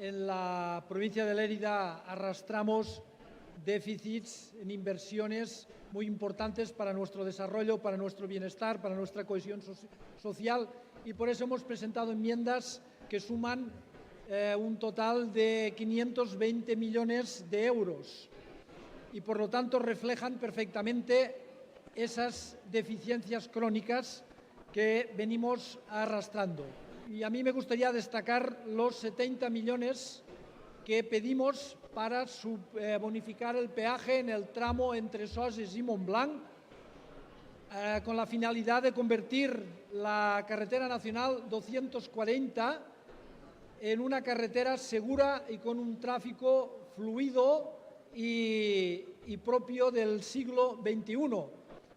en la provincia de Lérida arrastramos déficits en inversiones muy importantes para nuestro desarrollo, para nuestro bienestar, para nuestra cohesión social, y por eso hemos presentado enmiendas que suman un total de 520 millones de euros y por lo tanto reflejan perfectamente esas deficiencias crónicas que venimos arrastrando. Y a mí me gustaría destacar los 70 millones que pedimos para bonificar el peaje en el tramo entre Soses y Montblanc, con la finalidad de convertir la carretera nacional 240 en una carretera segura y con un tráfico fluido y propio del siglo XXI,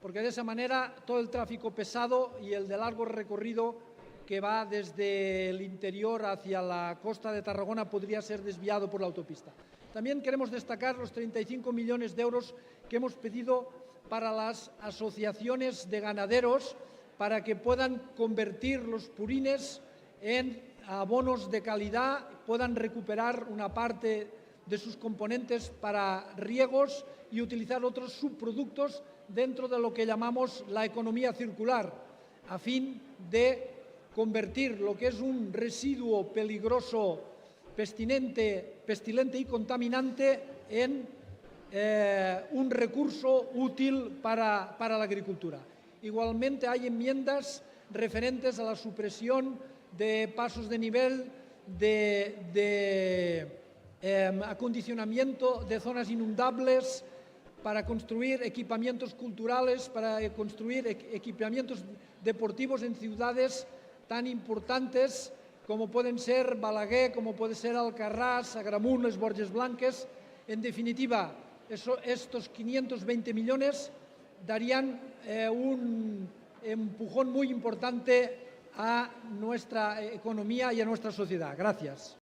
porque de esa manera todo el tráfico pesado y el de largo recorrido que va desde el interior hacia la costa de Tarragona podría ser desviado por la autopista. También queremos destacar los 35 millones de euros que hemos pedido para las asociaciones de ganaderos para que puedan convertir los purines en abonos de calidad, puedan recuperar una parte de sus componentes para riegos y utilizar otros subproductos dentro de lo que llamamos la economía circular, a fin de convertir lo que es un residuo peligroso, pestilente y contaminante en un recurso útil para la agricultura. Igualmente hay enmiendas referentes a la supresión de pasos de nivel, de acondicionamiento de zonas inundables, para construir equipamientos culturales, para construir equipamientos deportivos en ciudades tan importantes como pueden ser Balaguer, como puede ser Alcarràs, Agramunt, les Borges Blanques. En definitiva, estos 520 millones darían un empujón muy importante a nuestra economía y a nuestra sociedad. Gracias.